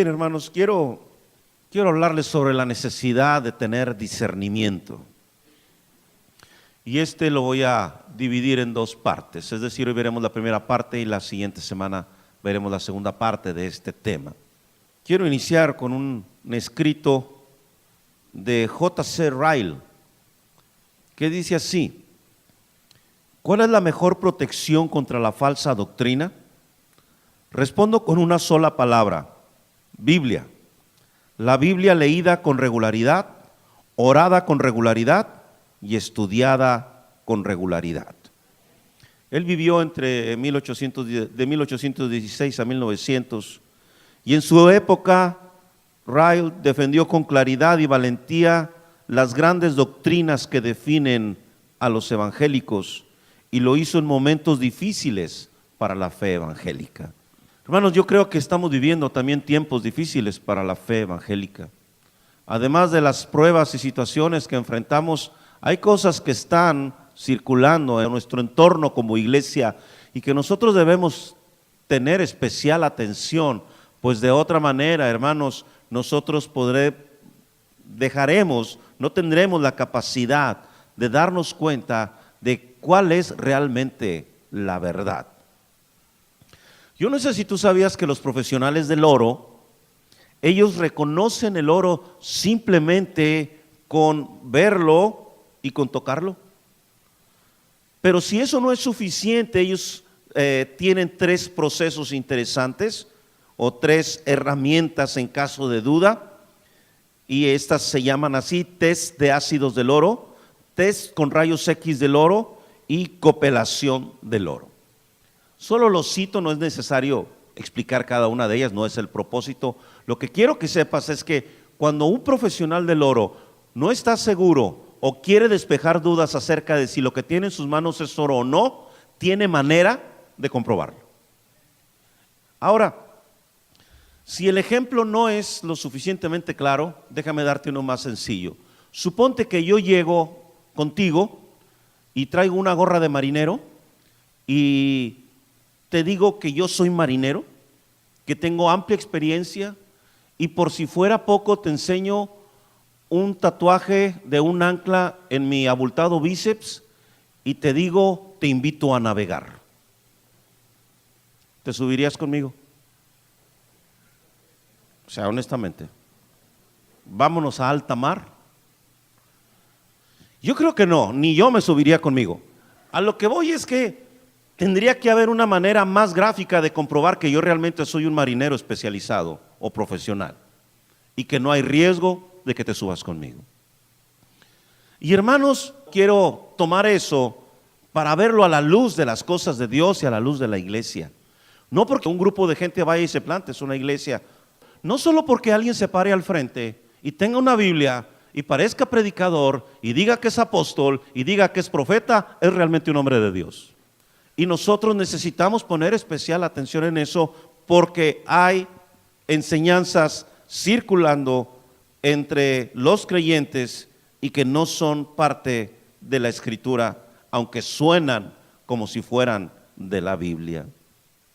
Bien, hermanos, quiero hablarles sobre la necesidad de tener discernimiento. Y lo voy a dividir en dos partes, es decir, hoy veremos la primera parte y la siguiente semana veremos la segunda parte de este tema. Quiero iniciar con un escrito de J.C. Ryle, que dice así: ¿cuál es la mejor protección contra la falsa doctrina? Respondo con una sola palabra: Biblia. La Biblia leída con regularidad, orada con regularidad y estudiada con regularidad. Él vivió de 1816 a 1900, y en su época Ryle defendió con claridad y valentía las grandes doctrinas que definen a los evangélicos, y lo hizo en momentos difíciles para la fe evangélica. Hermanos, yo creo que estamos viviendo también tiempos difíciles para la fe evangélica. Además de las pruebas y situaciones que enfrentamos, hay cosas que están circulando en nuestro entorno como iglesia y que nosotros debemos tener especial atención, pues de otra manera, hermanos, nosotros no tendremos la capacidad de darnos cuenta de cuál es realmente la verdad. Yo no sé si tú sabías que los profesionales del oro, ellos reconocen el oro simplemente con verlo y con tocarlo. Pero si eso no es suficiente, ellos tienen tres procesos interesantes o tres herramientas en caso de duda, y estas se llaman así: test de ácidos del oro, test con rayos X del oro y copelación del oro. Solo lo cito, no es necesario explicar cada una de ellas, no es el propósito. Lo que quiero que sepas es que cuando un profesional del oro no está seguro o quiere despejar dudas acerca de si lo que tiene en sus manos es oro o no, tiene manera de comprobarlo. Ahora, si el ejemplo no es lo suficientemente claro, déjame darte uno más sencillo. Suponte que yo llego contigo y traigo una gorra de marinero y te digo que yo soy marinero, que tengo amplia experiencia, y por si fuera poco te enseño un tatuaje de un ancla en mi abultado bíceps y te digo, te invito a navegar. ¿Te subirías conmigo? O sea, honestamente, vámonos a alta mar. Yo creo que no, ni yo me subiría conmigo. A lo que voy es que tendría que haber una manera más gráfica de comprobar que yo realmente soy un marinero especializado o profesional y que no hay riesgo de que te subas conmigo. Y hermanos, quiero tomar eso para verlo a la luz de las cosas de Dios y a la luz de la iglesia. No porque un grupo de gente vaya y se plante, es una iglesia. No solo porque alguien se pare al frente y tenga una Biblia y parezca predicador y diga que es apóstol y diga que es profeta, es realmente un hombre de Dios. Y nosotros necesitamos poner especial atención en eso, porque hay enseñanzas circulando entre los creyentes y que no son parte de la Escritura, aunque suenan como si fueran de la Biblia.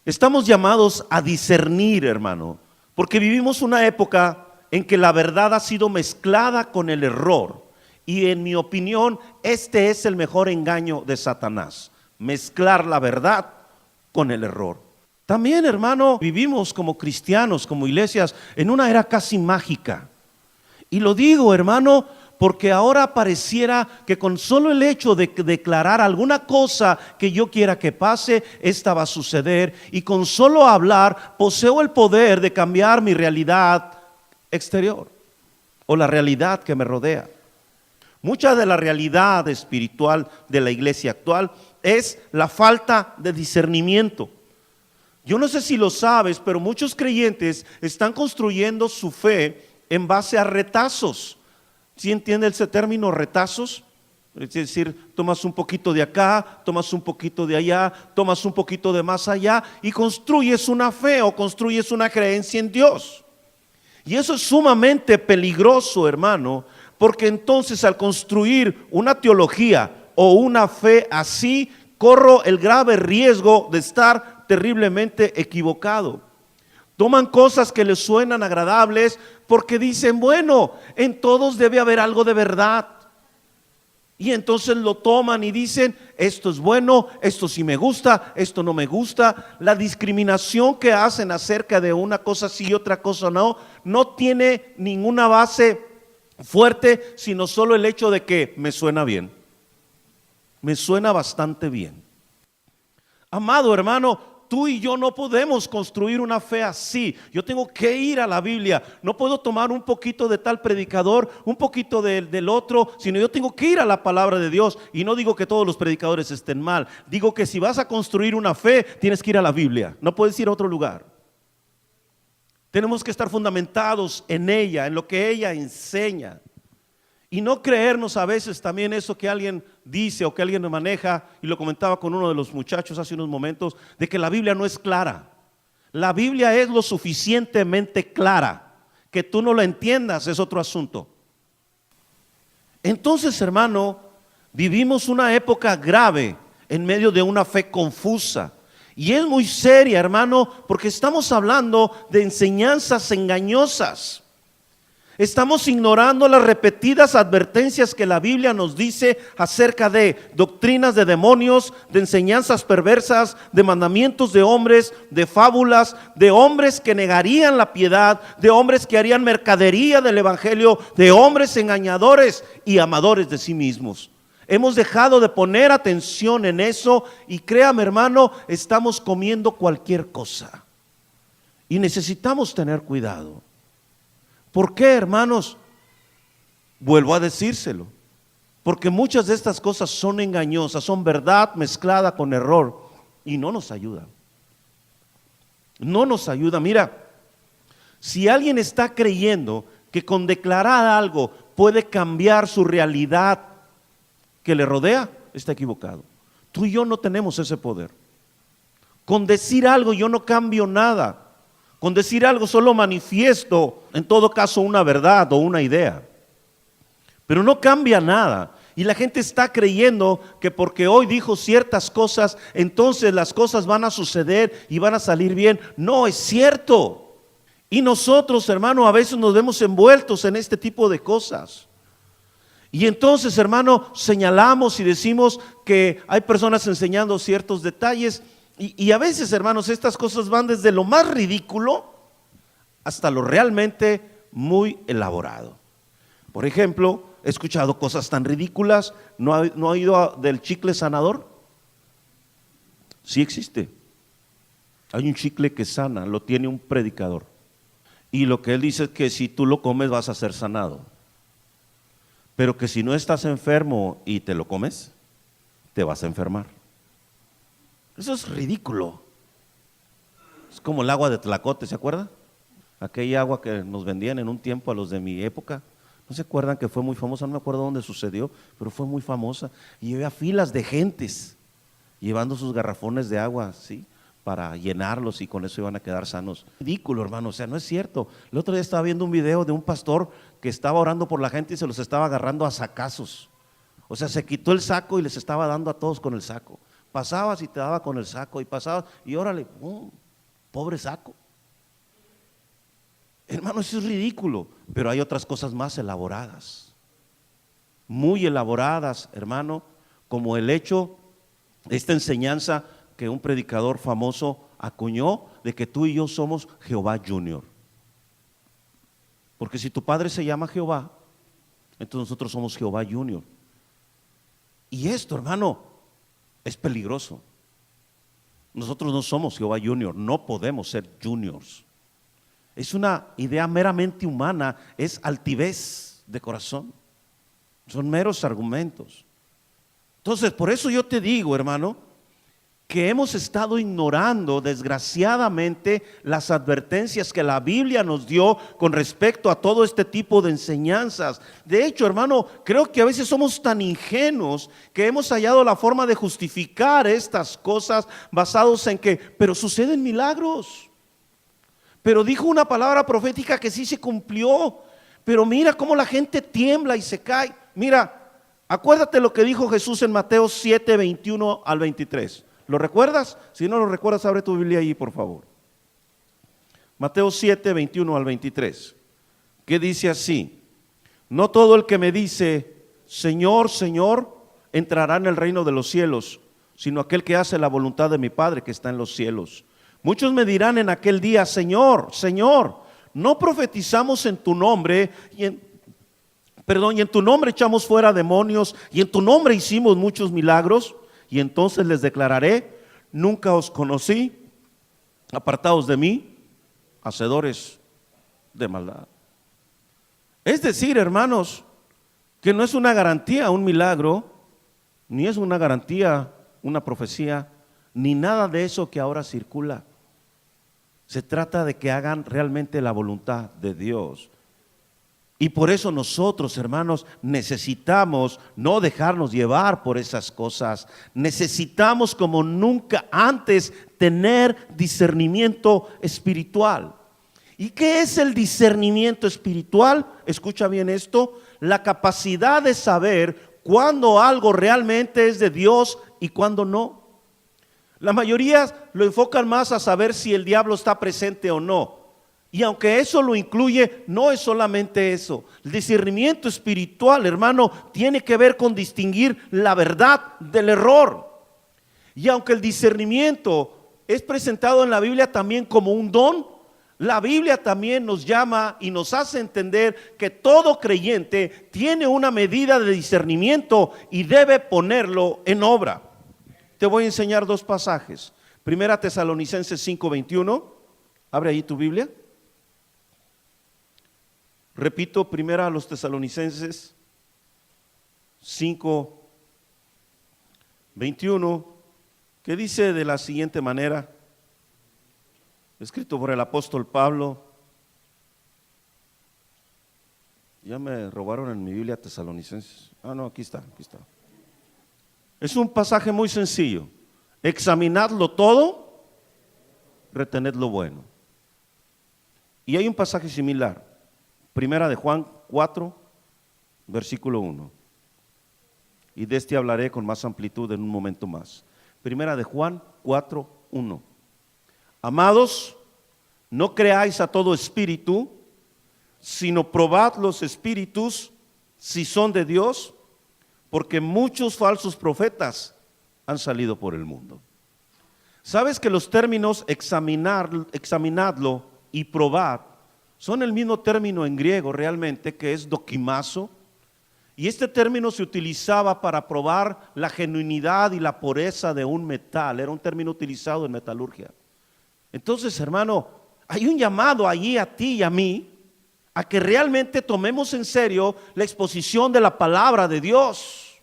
Estamos llamados a discernir, hermano, porque vivimos una época en que la verdad ha sido mezclada con el error, y en mi opinión este es el mejor engaño de Satanás: mezclar la verdad con el error. También, hermano, vivimos como cristianos, como iglesias, en una era casi mágica. Y lo digo, hermano, porque ahora pareciera que con solo el hecho de declarar alguna cosa que yo quiera que pase, esta va a suceder, y con solo hablar poseo el poder de cambiar mi realidad exterior o la realidad que me rodea. Mucha de la realidad espiritual de la iglesia actual es la falta de discernimiento. Yo no sé si lo sabes, pero muchos creyentes están construyendo su fe en base a retazos. ¿Sí entiende ese término, retazos? Es decir, tomas un poquito de acá, tomas un poquito de allá, tomas un poquito de más allá y construyes una fe o construyes una creencia en Dios. Y eso es sumamente peligroso, hermano, porque entonces al construir una teología o una fe así, corro el grave riesgo de estar terriblemente equivocado. Toman cosas que les suenan agradables porque dicen, bueno, en todos debe haber algo de verdad. Y entonces lo toman y dicen, esto es bueno, esto sí me gusta, esto no me gusta. La discriminación que hacen acerca de una cosa sí y otra cosa no, no tiene ninguna base fuerte, sino solo el hecho de que me suena bien. Me suena bastante bien. Amado hermano, tú y yo no podemos construir una fe así. Yo tengo que ir a la Biblia. No puedo tomar un poquito de tal predicador, un poquito del otro, sino yo tengo que ir a la palabra de Dios. Y no digo que todos los predicadores estén mal. Digo que si vas a construir una fe, tienes que ir a la Biblia. No puedes ir a otro lugar. Tenemos que estar fundamentados en ella, en lo que ella enseña. Y no creernos a veces también eso que alguien dice o que alguien maneja, y lo comentaba con uno de los muchachos hace unos momentos, de que la Biblia no es clara. La Biblia es lo suficientemente clara. Que tú no la entiendas es otro asunto. Entonces, hermano, vivimos una época grave en medio de una fe confusa. Y es muy seria, hermano, porque estamos hablando de enseñanzas engañosas. Estamos ignorando las repetidas advertencias que la Biblia nos dice acerca de doctrinas de demonios, de enseñanzas perversas, de mandamientos de hombres, de fábulas, de hombres que negarían la piedad, de hombres que harían mercadería del evangelio, de hombres engañadores y amadores de sí mismos. Hemos dejado de poner atención en eso y créame, hermano, estamos comiendo cualquier cosa. Y necesitamos tener cuidado. ¿Por qué, hermanos? Vuelvo a decírselo. Porque muchas de estas cosas son engañosas, son verdad mezclada con error y no nos ayuda. No nos ayuda. Mira, si alguien está creyendo que con declarar algo puede cambiar su realidad que le rodea, está equivocado. Tú y yo no tenemos ese poder. Con decir algo yo no cambio nada. Con decir algo solo manifiesto, en todo caso, una verdad o una idea. Pero no cambia nada. Y la gente está creyendo que porque hoy dijo ciertas cosas, entonces las cosas van a suceder y van a salir bien. No es cierto. Y nosotros, hermano, a veces nos vemos envueltos en este tipo de cosas. Y entonces, hermano, señalamos y decimos que hay personas enseñando ciertos detalles. Y a veces, hermanos, estas cosas van desde lo más ridículo hasta lo realmente muy elaborado. Por ejemplo, he escuchado cosas tan ridículas. ¿No ha oído del chicle sanador? Sí existe. Hay un chicle que sana, lo tiene un predicador. Y lo que él dice es que si tú lo comes vas a ser sanado. Pero que si no estás enfermo y te lo comes, te vas a enfermar. Eso es ridículo. Es como el agua de Tlacote, ¿se acuerdan? Aquella agua que nos vendían en un tiempo a los de mi época. ¿No se acuerdan que fue muy famosa? No me acuerdo dónde sucedió, pero fue muy famosa. Y había filas de gentes llevando sus garrafones de agua, ¿sí? Para llenarlos y con eso iban a quedar sanos. Ridículo, hermano, o sea, no es cierto. El otro día estaba viendo un video de un pastor que estaba orando por la gente y se los estaba agarrando a sacazos. O sea, se quitó el saco y les estaba dando a todos con el saco. Pasabas y te daba con el saco y pasabas y órale, pobre saco. Hermano, eso es ridículo, pero hay otras cosas más elaboradas, muy elaboradas, hermano, como el hecho, esta enseñanza que un predicador famoso acuñó de que tú y yo somos Jehová Junior. Porque si tu padre se llama Jehová, entonces nosotros somos Jehová Junior. Y esto, hermano, es peligroso. Nosotros no somos Jehová Junior, no podemos ser juniors. Es una idea meramente humana, es altivez de corazón. Son meros argumentos. Entonces, por eso yo te digo, hermano, que hemos estado ignorando desgraciadamente las advertencias que la Biblia nos dio con respecto a todo este tipo de enseñanzas. De hecho, hermano, creo que a veces somos tan ingenuos que hemos hallado la forma de justificar estas cosas basados en que, pero suceden milagros. Pero dijo una palabra profética que sí se cumplió. Pero mira cómo la gente tiembla y se cae. Mira, acuérdate lo que dijo Jesús en Mateo 7, 21 al 23. ¿Lo recuerdas? Si no lo recuerdas, abre tu Biblia allí, por favor. Mateo 7, 21 al 23, que dice así: no todo el que me dice, Señor, Señor, entrará en el reino de los cielos, sino aquel que hace la voluntad de mi Padre que está en los cielos. Muchos me dirán en aquel día, Señor, Señor, no profetizamos en tu nombre y en tu nombre echamos fuera demonios y en tu nombre hicimos muchos milagros. Y entonces les declararé: nunca os conocí, apartaos de mí, hacedores de maldad. Es decir, hermanos, que no es una garantía un milagro, ni es una garantía una profecía, ni nada de eso que ahora circula. Se trata de que hagan realmente la voluntad de Dios. Y por eso nosotros, hermanos, necesitamos no dejarnos llevar por esas cosas. Necesitamos como nunca antes tener discernimiento espiritual. ¿Y qué es el discernimiento espiritual? Escucha bien esto: la capacidad de saber cuándo algo realmente es de Dios y cuándo no. La mayoría lo enfocan más a saber si el diablo está presente o no. Y aunque eso lo incluye, no es solamente eso. El discernimiento espiritual, hermano, tiene que ver con distinguir la verdad del error. Y aunque el discernimiento es presentado en la Biblia también como un don, la Biblia también nos llama y nos hace entender que todo creyente tiene una medida de discernimiento y debe ponerlo en obra. Te voy a enseñar dos pasajes. Primera Tesalonicenses 5:21. Abre ahí tu Biblia. Repito, primera a los Tesalonicenses 5:21, que dice de la siguiente manera, escrito por el apóstol Pablo. Ya me robaron en mi Biblia Tesalonicenses. No, aquí está. Es un pasaje muy sencillo. Examinadlo todo, retened lo bueno. Y hay un pasaje similar. Primera de Juan 4, versículo 1. Y de este hablaré con más amplitud en un momento más. Primera de Juan 4, 1. Amados, no creáis a todo espíritu, sino probad los espíritus si son de Dios, porque muchos falsos profetas han salido por el mundo. ¿Sabes que los términos examinadlo y probad son el mismo término en griego realmente, que es dokimazo? Y este término se utilizaba para probar la genuinidad y la pureza de un metal. Era un término utilizado en metalurgia. Entonces, hermano, hay un llamado allí a ti y a mí a que realmente tomemos en serio la exposición de la palabra de Dios,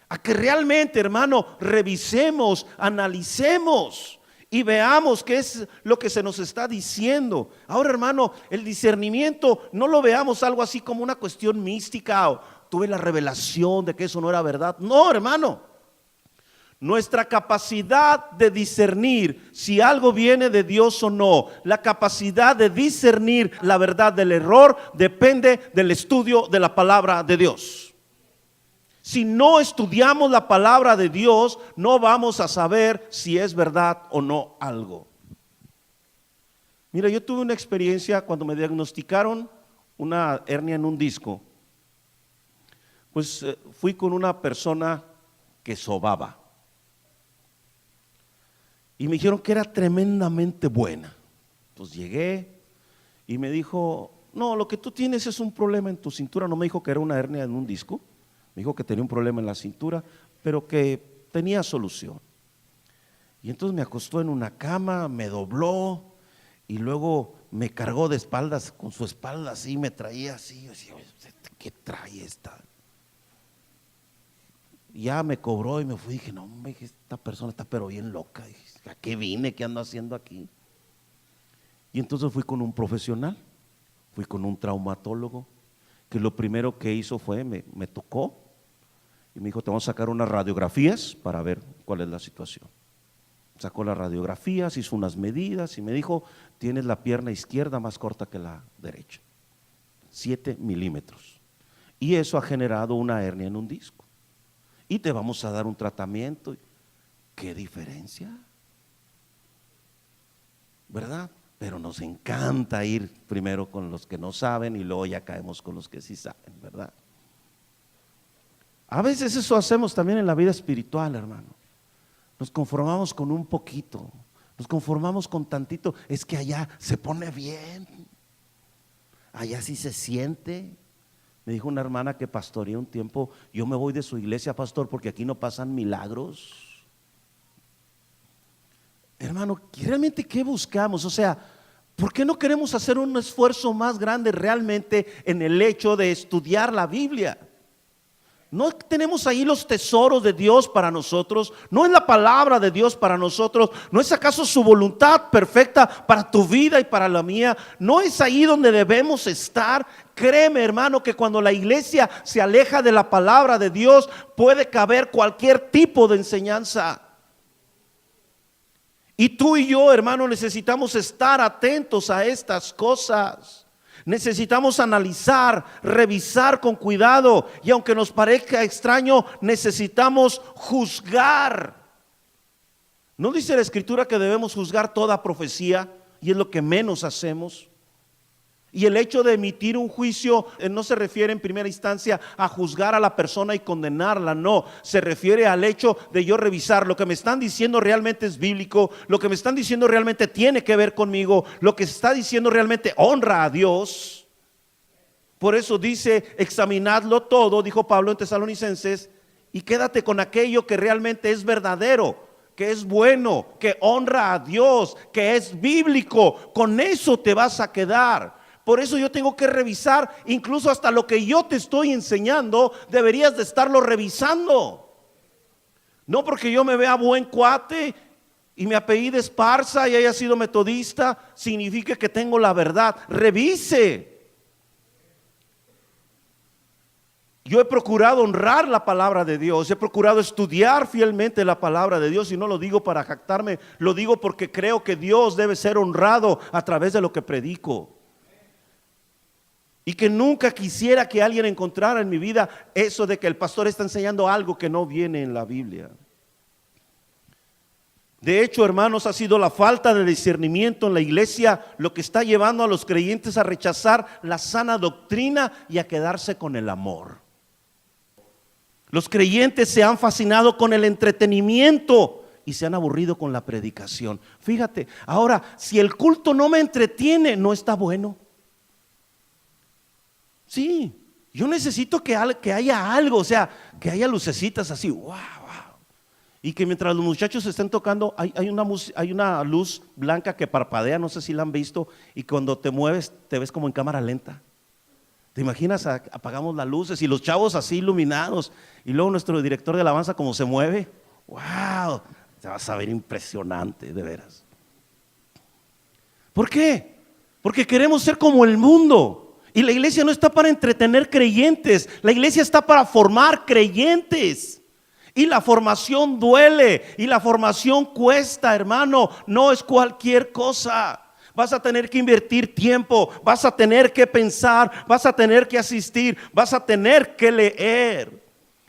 a que realmente, hermano, revisemos, analicemos y veamos qué es lo que se nos está diciendo. Ahora, hermano, el discernimiento no lo veamos algo así como una cuestión mística o tuve la revelación de que eso no era verdad. No, hermano. Nuestra capacidad de discernir si algo viene de Dios o no, la capacidad de discernir la verdad del error, depende del estudio de la palabra de Dios. Si no estudiamos la palabra de Dios, no vamos a saber si es verdad o no algo. Mira, yo tuve una experiencia cuando me diagnosticaron una hernia en un disco. Pues fui con una persona que sobaba. Y me dijeron que era tremendamente buena. Pues llegué y me dijo: no, lo que tú tienes es un problema en tu cintura. No me dijo que era una hernia en un disco, me dijo que tenía un problema en la cintura, pero que tenía solución. Y entonces me acostó en una cama, me dobló y luego me cargó de espaldas, con su espalda así, me traía así. Yo decía: ¿qué trae esta? Ya me cobró y me fui. Dije: no, hombre, esta persona está pero bien loca. Dije: ¿a qué vine? ¿Qué ando haciendo aquí? Y entonces fui con un profesional, fui con un traumatólogo, que lo primero que hizo fue me tocó y me dijo: te vamos a sacar unas radiografías para ver cuál es la situación. Sacó las radiografías, hizo unas medidas y me dijo: tienes la pierna izquierda más corta que la derecha, 7 milímetros, y eso ha generado una hernia en un disco y te vamos a dar un tratamiento. ¿Qué diferencia? ¿Verdad? pero nos encanta ir primero con los que no saben y luego ya caemos con los que sí saben, ¿verdad? A veces eso hacemos también en la vida espiritual, hermano. Nos conformamos con un poquito, nos conformamos con tantito. Es que allá se pone bien, allá sí se siente. Me dijo una hermana que pastoreó un tiempo: yo me voy de su iglesia, pastor, porque aquí no pasan milagros. Hermano, ¿realmente qué buscamos? O sea, ¿por qué no queremos hacer un esfuerzo más grande realmente en el hecho de estudiar la Biblia? ¿No tenemos ahí los tesoros de Dios para nosotros? ¿No es la palabra de Dios para nosotros? ¿No es acaso su voluntad perfecta para tu vida y para la mía? ¿No es ahí donde debemos estar? Créeme, hermano, que cuando la iglesia se aleja de la palabra de Dios, puede caber cualquier tipo de enseñanza. Y tú y yo, hermano, necesitamos estar atentos a estas cosas. Necesitamos analizar, revisar con cuidado, y aunque nos parezca extraño, necesitamos juzgar. ¿No dice la Escritura que debemos juzgar toda profecía? Y es lo que menos hacemos. Y el hecho de emitir un juicio no se refiere en primera instancia a juzgar a la persona y condenarla, no, se refiere al hecho de yo revisar lo que me están diciendo realmente es bíblico, lo que me están diciendo realmente tiene que ver conmigo, lo que se está diciendo realmente honra a Dios. Por eso dice: examinadlo todo, dijo Pablo en Tesalonicenses, y quédate con aquello que realmente es verdadero, que es bueno, que honra a Dios, que es bíblico. Con eso te vas a quedar. Por eso yo tengo que revisar, incluso hasta lo que yo te estoy enseñando, deberías de estarlo revisando. No porque yo me vea buen cuate y mi apellido Esparza y haya sido metodista, significa que tengo la verdad. Revise. Yo he procurado honrar la palabra de Dios, he procurado estudiar fielmente la palabra de Dios, y no lo digo para jactarme, lo digo porque creo que Dios debe ser honrado a través de lo que predico. Y que nunca quisiera que alguien encontrara en mi vida eso de que el pastor está enseñando algo que no viene en la Biblia. De hecho, hermanos, ha sido la falta de discernimiento en la iglesia lo que está llevando a los creyentes a rechazar la sana doctrina y a quedarse con el amor. Los creyentes se han fascinado con el entretenimiento y se han aburrido con la predicación. Fíjate, ahora, si el culto no me entretiene, no está bueno. Sí, yo necesito que haya algo, o sea, que haya lucecitas así, wow. Y que mientras los muchachos estén tocando, hay una luz blanca que parpadea, no sé si la han visto, y cuando te mueves te ves como en cámara lenta. ¿Te imaginas? Apagamos las luces y los chavos así iluminados, y luego nuestro director de alabanza como se mueve, wow, te vas a ver impresionante, de veras. ¿Por qué? Porque queremos ser como el mundo. Y la iglesia no está para entretener creyentes, la iglesia está para formar creyentes. Y la formación duele, y la formación cuesta, hermano, no es cualquier cosa. Vas a tener que invertir tiempo, vas a tener que pensar, vas a tener que asistir, vas a tener que leer.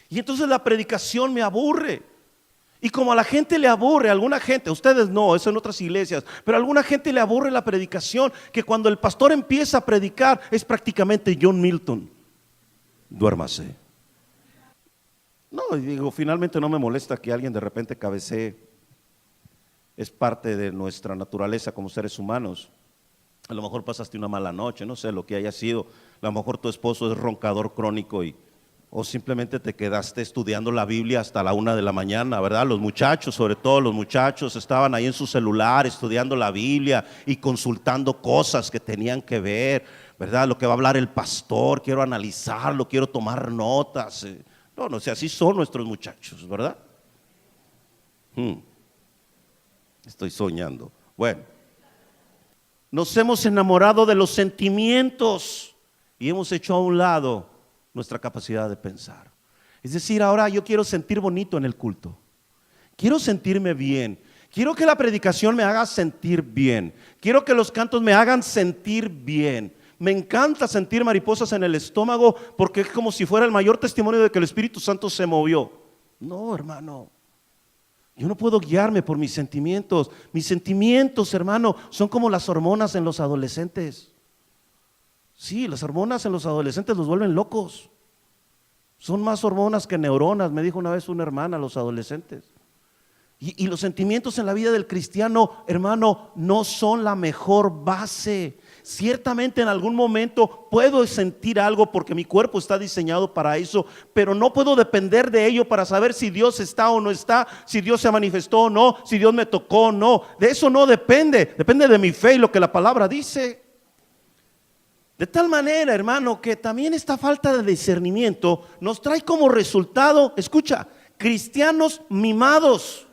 Y entonces la predicación me aburre. Y como a la gente le aburre, a alguna gente, a ustedes no, eso en otras iglesias, pero a alguna gente le aburre la predicación, que cuando el pastor empieza a predicar es prácticamente John Milton: duérmase. No, digo, finalmente no me molesta que alguien de repente cabecee, es parte de nuestra naturaleza como seres humanos. A lo mejor pasaste una mala noche, no sé lo que haya sido, a lo mejor tu esposo es roncador crónico o simplemente te quedaste estudiando la Biblia hasta la 1 de la mañana, ¿verdad? Los muchachos, sobre todo los muchachos, estaban ahí en su celular estudiando la Biblia y consultando cosas que tenían que ver, ¿verdad? Lo que va a hablar el pastor, quiero analizarlo, quiero tomar notas. No sé, así son nuestros muchachos, ¿verdad? Estoy soñando. Bueno, nos hemos enamorado de los sentimientos y hemos hecho a un lado nuestra capacidad de pensar. Es decir, ahora yo quiero sentir bonito en el culto, quiero sentirme bien, quiero que la predicación me haga sentir bien, quiero que los cantos me hagan sentir bien. Me encanta sentir mariposas en el estómago porque es como si fuera el mayor testimonio de que el Espíritu Santo se movió. No, hermano, Yo no puedo guiarme por mis sentimientos. Mis sentimientos, hermano, son como las hormonas en los adolescentes. Sí, las hormonas en los adolescentes los vuelven locos. Son más hormonas que neuronas, me dijo una vez una hermana, los adolescentes. Y los sentimientos en la vida del cristiano, hermano, no son la mejor base. Ciertamente en algún momento puedo sentir algo porque mi cuerpo está diseñado para eso, pero no puedo depender de ello para saber si Dios está o no está, si Dios se manifestó o no, si Dios me tocó o no. De eso no depende, depende de mi fe y lo que la palabra dice. De tal manera, hermano, que también esta falta de discernimiento nos trae como resultado, escucha, cristianos mimados,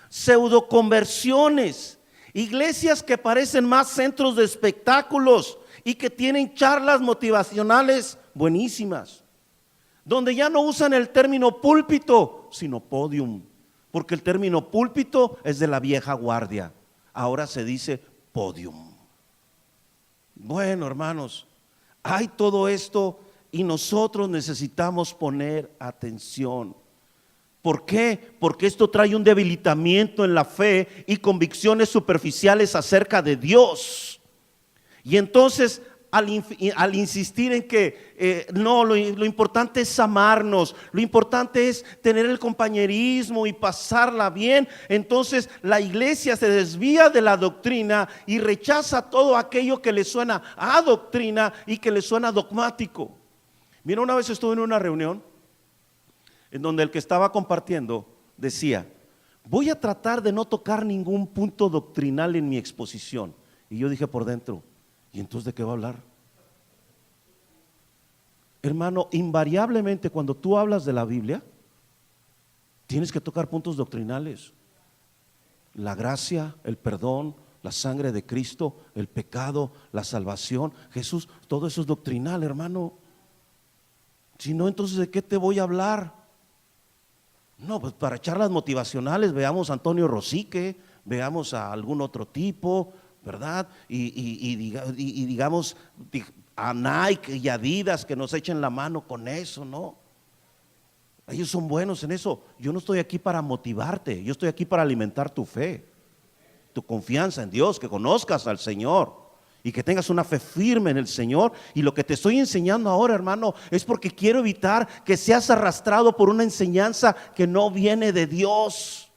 pseudoconversiones, iglesias que parecen más centros de espectáculos y que tienen charlas motivacionales buenísimas, donde ya no usan el término púlpito, sino podium, porque el término púlpito es de la vieja guardia, ahora se dice podium. Bueno, hermanos, hay todo esto y nosotros necesitamos poner atención. ¿Por qué? Porque esto trae un debilitamiento en la fe y convicciones superficiales acerca de Dios. Y entonces al insistir en que no, lo importante es amarnos, lo importante es tener el compañerismo y pasarla bien, entonces la iglesia se desvía de la doctrina y rechaza todo aquello que le suena a doctrina y que le suena dogmático. Mira, una vez estuve en una reunión en donde el que estaba compartiendo decía: voy a tratar de no tocar ningún punto doctrinal en mi exposición. Y yo dije por dentro: ¿y entonces de qué va a hablar? Hermano, invariablemente cuando tú hablas de la Biblia, tienes que tocar puntos doctrinales. La gracia, el perdón, la sangre de Cristo, el pecado, la salvación, Jesús, todo eso es doctrinal, hermano. Si no, entonces ¿de qué te voy a hablar? No, pues para charlas motivacionales veamos a Antonio Rosique, veamos a algún otro tipo, ¿verdad? Y digamos a Nike y Adidas que nos echen la mano con eso, ¿no? Ellos son buenos en eso. Yo no estoy aquí para motivarte, yo estoy aquí para alimentar tu fe, tu confianza en Dios, que conozcas al Señor y que tengas una fe firme en el Señor. Y lo que te estoy enseñando ahora, hermano, es porque quiero evitar que seas arrastrado por una enseñanza que no viene de Dios.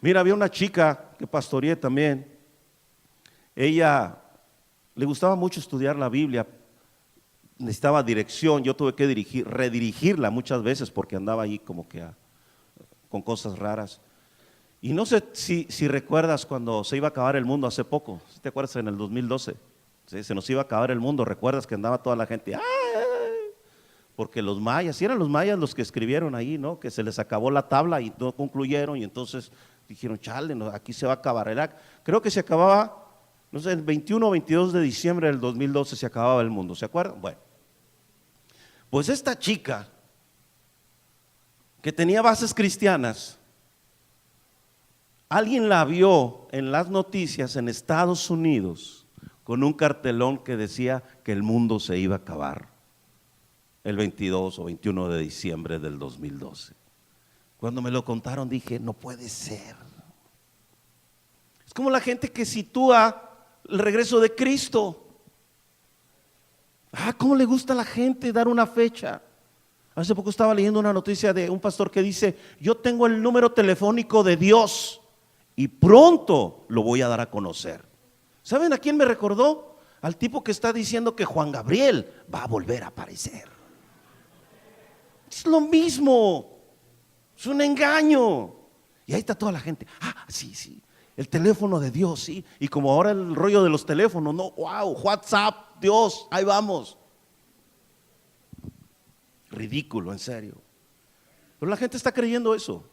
Mira, había una chica que pastoreé también. Ella le gustaba mucho estudiar la Biblia, necesitaba dirección. Yo tuve que redirigirla muchas veces porque andaba ahí como que con cosas raras. Y no sé si recuerdas cuando se iba a acabar el mundo hace poco. ¿Te acuerdas en el 2012? ¿Sí? Se nos iba a acabar el mundo. ¿Recuerdas que andaba toda la gente? ¡Ay! Porque los mayas, y eran los mayas los que escribieron ahí, ¿no? Que se les acabó la tabla y no concluyeron, y entonces dijeron: chale, no, aquí se va a acabar. Creo que se acababa, no sé, el 21 o 22 de diciembre del 2012 se acababa el mundo, ¿se acuerdan? Bueno, pues esta chica que tenía bases cristianas, alguien la vio en las noticias en Estados Unidos con un cartelón que decía que el mundo se iba a acabar el 22 o 21 de diciembre del 2012. Cuando me lo contaron dije: no puede ser. Es como la gente que sitúa el regreso de Cristo. ¿Cómo le gusta a la gente dar una fecha? Hace poco estaba leyendo una noticia de un pastor que dice: yo tengo el número telefónico de Dios y pronto lo voy a dar a conocer. ¿Saben a quién me recordó? Al tipo que está diciendo que Juan Gabriel va a volver a aparecer. Es lo mismo, es un engaño. Y ahí está toda la gente: sí, el teléfono de Dios, sí. Y como ahora el rollo de los teléfonos, no, wow, WhatsApp, Dios, ahí vamos. Ridículo, en serio. Pero la gente está creyendo eso.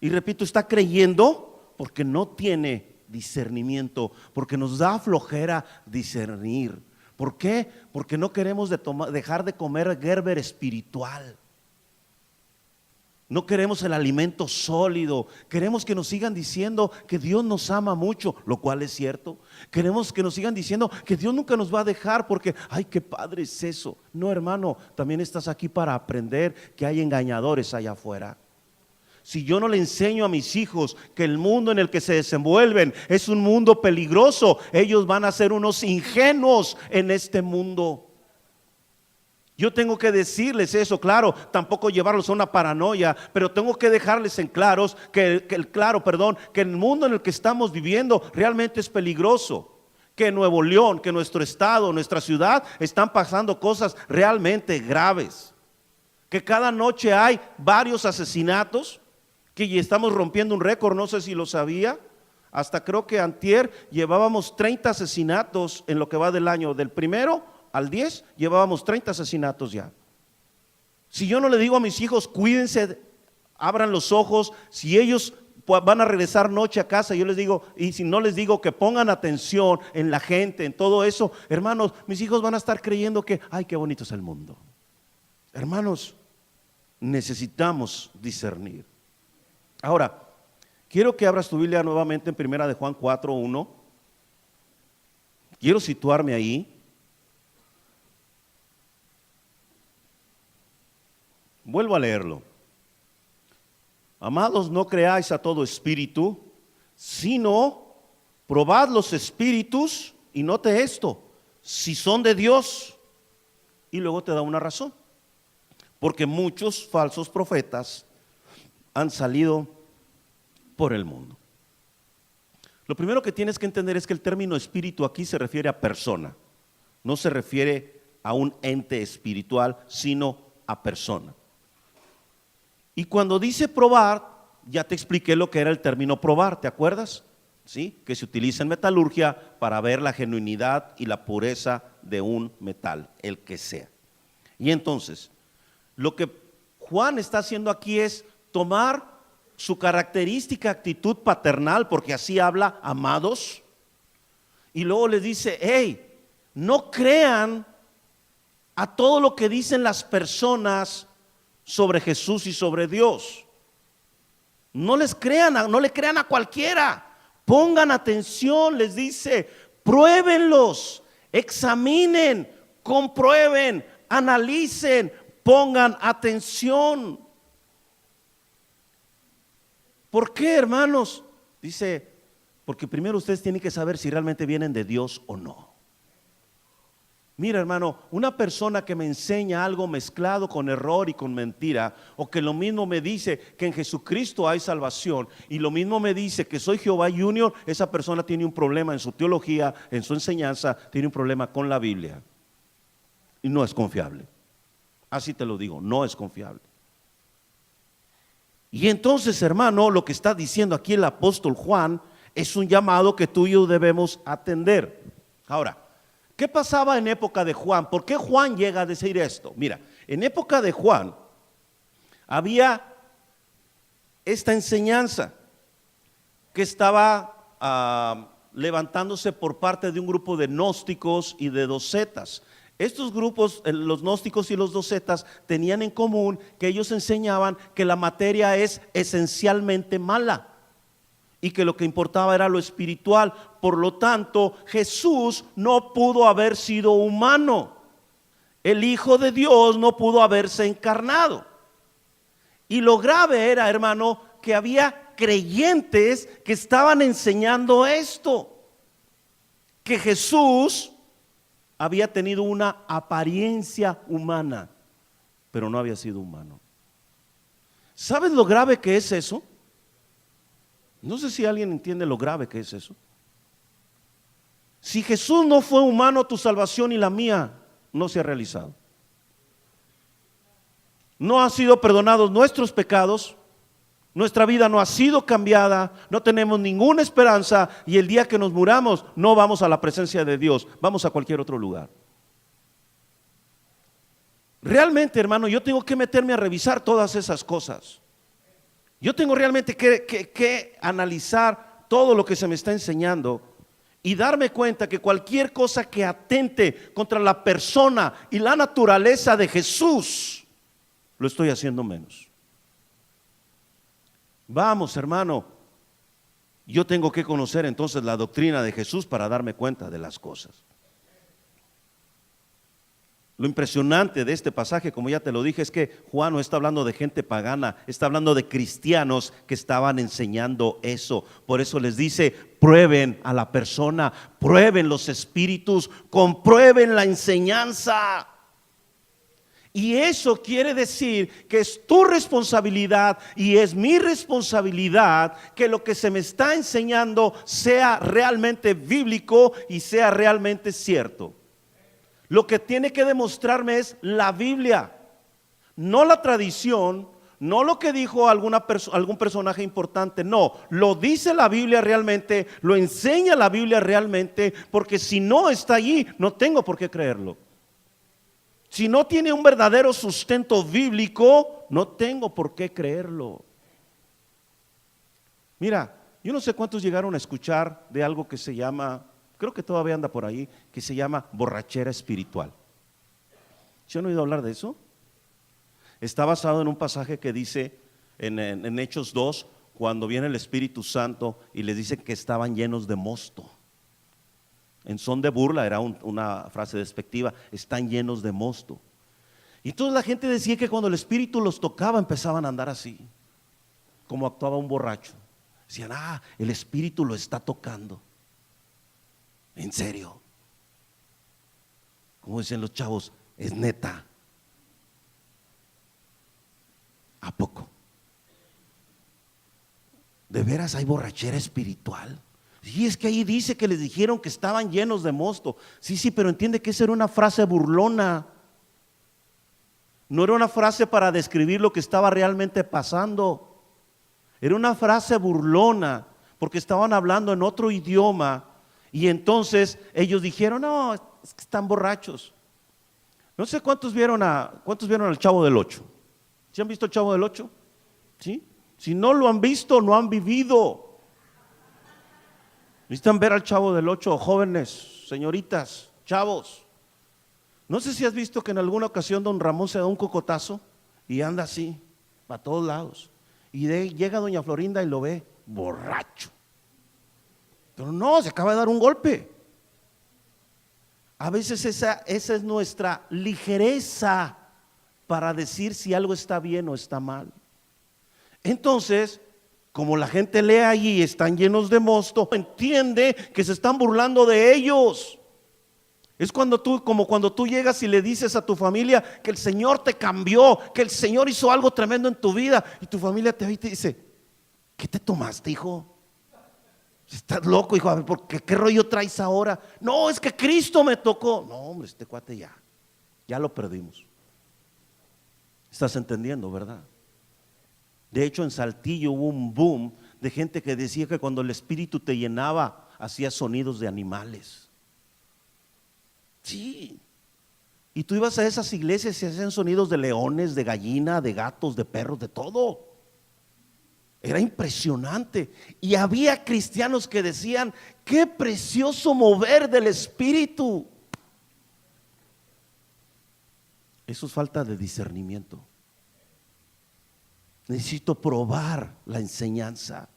Y repito, está creyendo porque no tiene discernimiento, porque nos da flojera discernir. ¿Por qué? Porque no queremos dejar de comer Gerber espiritual. No queremos el alimento sólido. Queremos que nos sigan diciendo que Dios nos ama mucho, lo cual es cierto. Queremos que nos sigan diciendo que Dios nunca nos va a dejar porque, ay, qué padre es eso. No, hermano, también estás aquí para aprender que hay engañadores allá afuera. si yo no le enseño a mis hijos que el mundo en el que se desenvuelven es un mundo peligroso, ellos van a ser unos ingenuos en este mundo. Yo tengo que decirles eso, claro, tampoco llevarlos a una paranoia, pero tengo que dejarles en claros que el mundo en el que estamos viviendo realmente es peligroso. Que Nuevo León, que nuestro estado, nuestra ciudad están pasando cosas realmente graves. Que cada noche hay varios asesinatos, que ya estamos rompiendo un récord, no sé si lo sabía. Hasta creo que antier llevábamos 30 asesinatos en lo que va del año, del 1 al 10 llevábamos 30 asesinatos ya. Si yo no le digo a mis hijos, cuídense, abran los ojos, si ellos van a regresar noche a casa, yo les digo, y si no les digo que pongan atención en la gente, en todo eso, hermanos, mis hijos van a estar creyendo que, ay, qué bonito es el mundo. Hermanos, necesitamos discernir. Ahora, quiero que abras tu Biblia nuevamente en 1 de Juan 4:1. Quiero situarme ahí. Vuelvo a leerlo. Amados, no creáis a todo espíritu, sino probad los espíritus, y note esto, si son de Dios. Y luego te da una razón. Porque muchos falsos profetas han salido por el mundo. Lo primero que tienes que entender es que el término espíritu aquí se refiere a persona. No se refiere a un ente espiritual, sino a persona. Y cuando dice probar, ya te expliqué lo que era el término probar, ¿te acuerdas? ¿Sí? Que se utiliza en metalurgia para ver la genuinidad y la pureza de un metal, el que sea. Y entonces, lo que Juan está haciendo aquí es tomar su característica actitud paternal, porque así habla, amados, y luego les dice, hey, no crean a todo lo que dicen las personas sobre Jesús y sobre Dios. No le crean a cualquiera. Pongan atención, les dice, pruébenlos, examinen, comprueben, analicen, pongan atención. ¿Por qué, hermanos? Dice, porque primero ustedes tienen que saber si realmente vienen de Dios o no. Mira, hermano, una persona que me enseña algo mezclado con error y con mentira, o que lo mismo me dice que en Jesucristo hay salvación, y lo mismo me dice que soy Jehová Junior, esa persona tiene un problema en su teología, en su enseñanza, tiene un problema con la Biblia. Y no es confiable. Así te lo digo, no es confiable. Y entonces, hermano, lo que está diciendo aquí el apóstol Juan es un llamado que tú y yo debemos atender. Ahora, ¿qué pasaba en época de Juan? ¿Por qué Juan llega a decir esto? Mira, en época de Juan había esta enseñanza que estaba levantándose por parte de un grupo de gnósticos y de docetas. Estos grupos, los gnósticos y los docetas, tenían en común que ellos enseñaban que la materia es esencialmente mala y que lo que importaba era lo espiritual. Por lo tanto, Jesús no pudo haber sido humano. El Hijo de Dios no pudo haberse encarnado. Y lo grave era, hermano, que había creyentes que estaban enseñando esto, que Jesús había tenido una apariencia humana, pero no había sido humano. ¿Sabes lo grave que es eso? No sé si alguien entiende lo grave que es eso. Si Jesús no fue humano, tu salvación y la mía no se ha realizado. No han sido perdonados nuestros pecados, nuestra vida no ha sido cambiada, no tenemos ninguna esperanza, y el día que nos muramos no vamos a la presencia de Dios, vamos a cualquier otro lugar. Realmente, hermano, yo tengo que meterme a revisar todas esas cosas. Yo tengo realmente que analizar todo lo que se me está enseñando y darme cuenta que cualquier cosa que atente contra la persona y la naturaleza de Jesús, lo estoy haciendo menos. Vamos, hermano, yo tengo que conocer entonces la doctrina de Jesús para darme cuenta de las cosas. Lo impresionante de este pasaje, como ya te lo dije, es que Juan no está hablando de gente pagana, está hablando de cristianos que estaban enseñando eso. Por eso les dice, prueben a la persona, prueben los espíritus, comprueben la enseñanza. Y eso quiere decir que es tu responsabilidad y es mi responsabilidad que lo que se me está enseñando sea realmente bíblico y sea realmente cierto. Lo que tiene que demostrarme es la Biblia, no la tradición, no lo que dijo algún personaje importante, no, lo dice la Biblia realmente, lo enseña la Biblia realmente, porque si no está allí, no tengo por qué creerlo. Si no tiene un verdadero sustento bíblico, no tengo por qué creerlo. Mira, yo no sé cuántos llegaron a escuchar de algo que se llama, creo que todavía anda por ahí, que se llama borrachera espiritual. ¿Se han oído hablar de eso? Está basado en un pasaje que dice en Hechos 2, cuando viene el Espíritu Santo y les dice que estaban llenos de mosto. En son de burla, era una frase despectiva, están llenos de mosto. Y entonces la gente decía que cuando el Espíritu los tocaba empezaban a andar así, como actuaba un borracho. Decían, el Espíritu lo está tocando. ¿En serio? Como dicen los chavos, es neta. ¿A poco? ¿De veras hay borrachera espiritual? Sí, es que ahí dice que les dijeron que estaban llenos de mosto. Sí, pero entiende que esa era una frase burlona. No era una frase para describir lo que estaba realmente pasando. Era una frase burlona, porque estaban hablando en otro idioma. Y entonces ellos dijeron, no, es que están borrachos. No sé cuántos vieron al Chavo del Ocho. ¿Sí han visto el Chavo del Ocho? ¿Sí? Si no lo han visto, no han vivido. Necesitan ver al Chavo del Ocho, jóvenes, señoritas, chavos. No sé si has visto que en alguna ocasión don Ramón se da un cocotazo y anda así, para todos lados. Y llega doña Florinda y lo ve borracho. Pero no, se acaba de dar un golpe. A veces esa es nuestra ligereza para decir si algo está bien o está mal. Entonces, como la gente lee allí, están llenos de mosto, entiende que se están burlando de ellos. Es como cuando tú llegas y le dices a tu familia que el Señor te cambió, que el Señor hizo algo tremendo en tu vida, y tu familia te ve y te dice, ¿qué te tomaste, hijo? Estás loco, hijo, a ver, ¿qué rollo traes ahora? No, es que Cristo me tocó. No, hombre, este cuate ya lo perdimos. ¿Estás entendiendo, verdad? De hecho, en Saltillo hubo un boom de gente que decía que cuando el Espíritu te llenaba, hacía sonidos de animales. Sí. Y tú ibas a esas iglesias y hacían sonidos de leones, de gallina, de gatos, de perros, de todo. Era impresionante. Y había cristianos que decían, qué precioso mover del Espíritu. Eso es falta de discernimiento. Necesito probar la enseñanza.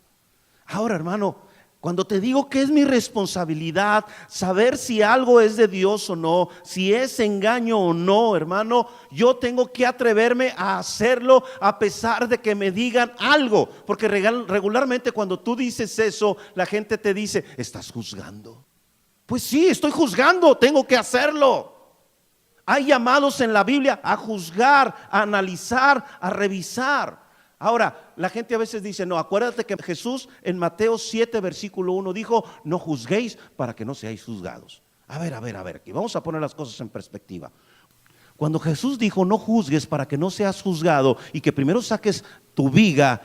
Ahora, hermano, cuando te digo que es mi responsabilidad saber si algo es de Dios o no, si es engaño o no, hermano, yo tengo que atreverme a hacerlo a pesar de que me digan algo. Porque regularmente cuando tú dices eso, la gente te dice, ¿estás juzgando? Pues sí, estoy juzgando, tengo que hacerlo. Hay llamados en la Biblia a juzgar, a analizar, a revisar. Ahora, la gente a veces dice, no, acuérdate que Jesús en Mateo 7, versículo 1 dijo, no juzguéis para que no seáis juzgados. A ver, aquí vamos a poner las cosas en perspectiva. Cuando Jesús dijo, no juzgues para que no seas juzgado y que primero saques tu viga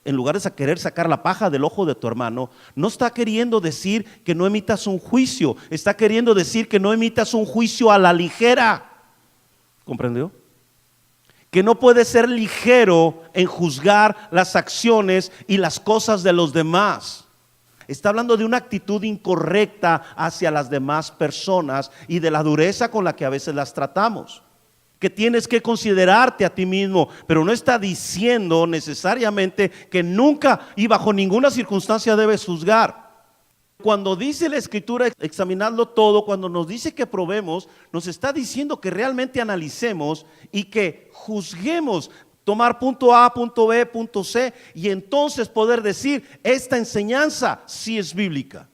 en lugar de querer sacar la paja del ojo de tu hermano, no está queriendo decir que no emitas un juicio, está queriendo decir que no emitas un juicio a la ligera. ¿Comprendió? Que no puede ser ligero en juzgar las acciones y las cosas de los demás. Está hablando de una actitud incorrecta hacia las demás personas y de la dureza con la que a veces las tratamos. Que tienes que considerarte a ti mismo, pero no está diciendo necesariamente que nunca y bajo ninguna circunstancia debes juzgar. Cuando dice la Escritura examinadlo todo, cuando nos dice que probemos, nos está diciendo que realmente analicemos y que juzguemos, tomar punto A, punto B, punto C, y entonces poder decir, esta enseñanza sí es bíblica.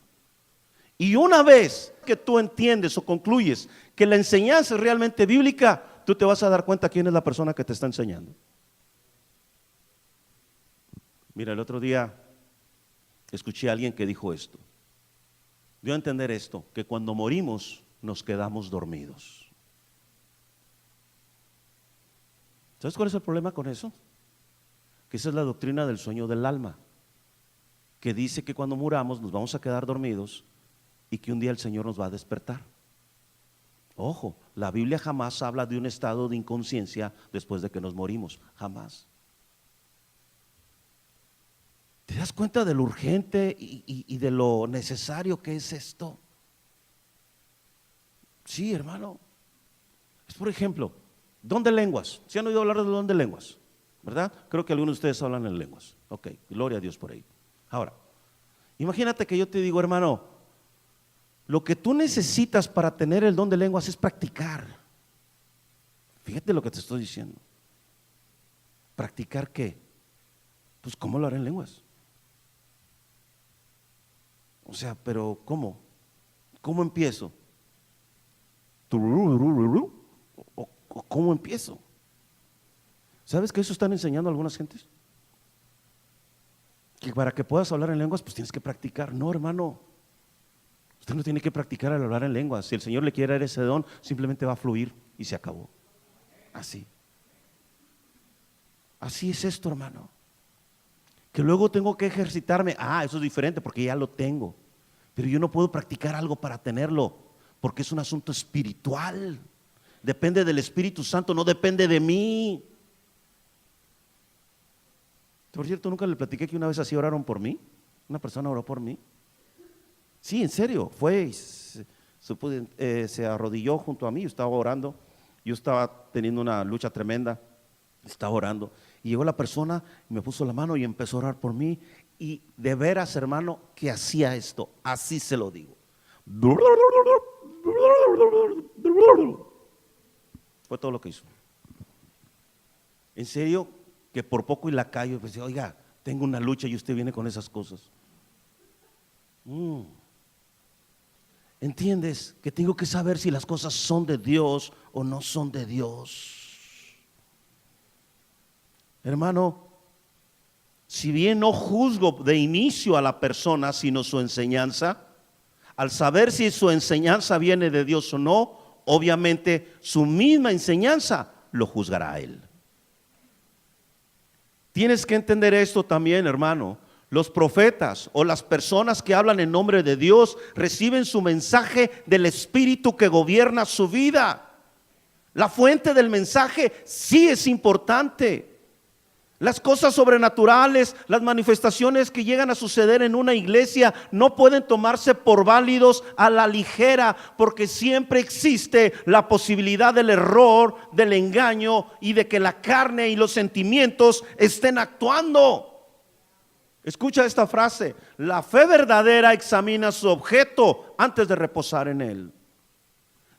Y una vez que tú entiendes o concluyes que la enseñanza es realmente bíblica, tú te vas a dar cuenta quién es la persona que te está enseñando. Mira, el otro día escuché a alguien que dijo esto. Dio a entender esto, que cuando morimos nos quedamos dormidos. ¿Sabes cuál es el problema con eso? Que esa es la doctrina del sueño del alma, que dice que cuando muramos nos vamos a quedar dormidos y que un día el Señor nos va a despertar. Ojo, la Biblia jamás habla de un estado de inconsciencia después de que nos morimos, jamás. ¿Te das cuenta de lo urgente y de lo necesario que es esto? Sí, hermano. Es, por ejemplo, don de lenguas. ¿Se han oído hablar del don de lenguas? ¿Verdad? Creo que algunos de ustedes hablan en lenguas. Ok, gloria a Dios por ahí. Ahora, imagínate que yo te digo, hermano, lo que tú necesitas para tener el don de lenguas es practicar. Fíjate lo que te estoy diciendo. ¿Practicar qué? Pues ¿cómo lo haré en lenguas? O sea, pero ¿cómo? ¿Cómo empiezo? ¿O cómo empiezo? ¿Sabes que eso están enseñando algunas gentes? Que para que puedas hablar en lenguas, pues tienes que practicar. No, hermano, usted no tiene que practicar al hablar en lenguas. Si el Señor le quiere dar ese don, simplemente va a fluir y se acabó. Así. Así es esto, hermano. Que luego tengo que ejercitarme. Eso es diferente porque ya lo tengo. Pero yo no puedo practicar algo para tenerlo, porque es un asunto espiritual. Depende del Espíritu Santo, no depende de mí. Por cierto, nunca le platiqué que una vez así oraron por mí. Una persona oró por mí. Sí, en serio, fue, se arrodilló junto a mí, yo estaba orando. Yo estaba teniendo una lucha tremenda, estaba orando. Y llegó la persona, me puso la mano y empezó a orar por mí. Y de veras, hermano, que hacía esto, así se lo digo. Fue todo lo que hizo. En serio, que por poco y la callo, y decía, oiga, tengo una lucha y usted viene con esas cosas. ¿Entiendes? Que tengo que saber si las cosas son de Dios o no son de Dios. Hermano, si bien no juzgo de inicio a la persona, sino su enseñanza, al saber si su enseñanza viene de Dios o no, obviamente su misma enseñanza lo juzgará a él. Tienes que entender esto también, hermano. Los profetas o las personas que hablan en nombre de Dios reciben su mensaje del Espíritu que gobierna su vida. La fuente del mensaje sí es importante. Las cosas sobrenaturales, las manifestaciones que llegan a suceder en una iglesia no pueden tomarse por válidos a la ligera, porque siempre existe la posibilidad del error, del engaño y de que la carne y los sentimientos estén actuando. Escucha esta frase: la fe verdadera examina su objeto antes de reposar en él.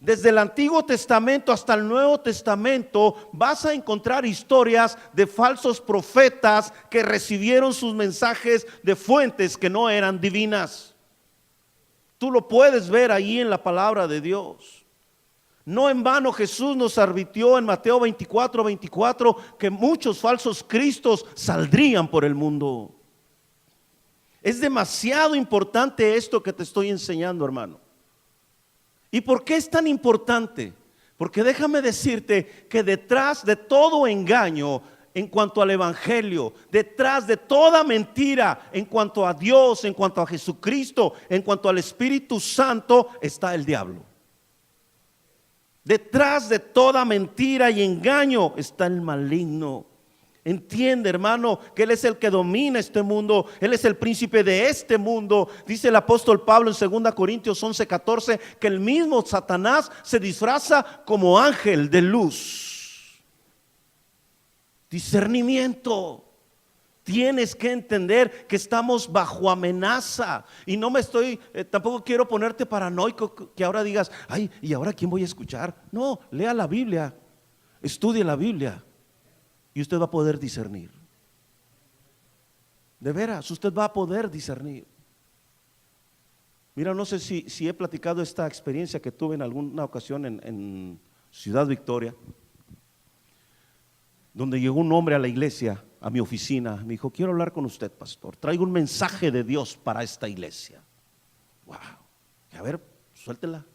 Desde el Antiguo Testamento hasta el Nuevo Testamento vas a encontrar historias de falsos profetas que recibieron sus mensajes de fuentes que no eran divinas. Tú lo puedes ver ahí en la palabra de Dios. No en vano Jesús nos advirtió en Mateo 24:24 que muchos falsos cristos saldrían por el mundo. Es demasiado importante esto que te estoy enseñando, hermano. ¿Y por qué es tan importante? Porque déjame decirte que detrás de todo engaño en cuanto al evangelio, detrás de toda mentira en cuanto a Dios, en cuanto a Jesucristo, en cuanto al Espíritu Santo, está el diablo. Detrás de toda mentira y engaño está el maligno. Entiende, hermano, que Él es el que domina este mundo. Él es el príncipe de este mundo. Dice el apóstol Pablo en 2 Corintios 11:14 que el mismo Satanás se disfraza como ángel de luz. Discernimiento. Tienes que entender que estamos bajo amenaza. Y no me estoy, tampoco quiero ponerte paranoico que ahora digas, ay, ¿y ahora quién voy a escuchar? No, lea la Biblia, estudie la Biblia y usted va a poder discernir. De veras, usted va a poder discernir. Mira, no sé si he platicado esta experiencia que tuve en alguna ocasión en Ciudad Victoria, donde llegó un hombre a la iglesia, a mi oficina, me dijo, quiero hablar con usted, pastor, traigo un mensaje de Dios para esta iglesia. Wow, a ver, suéltela.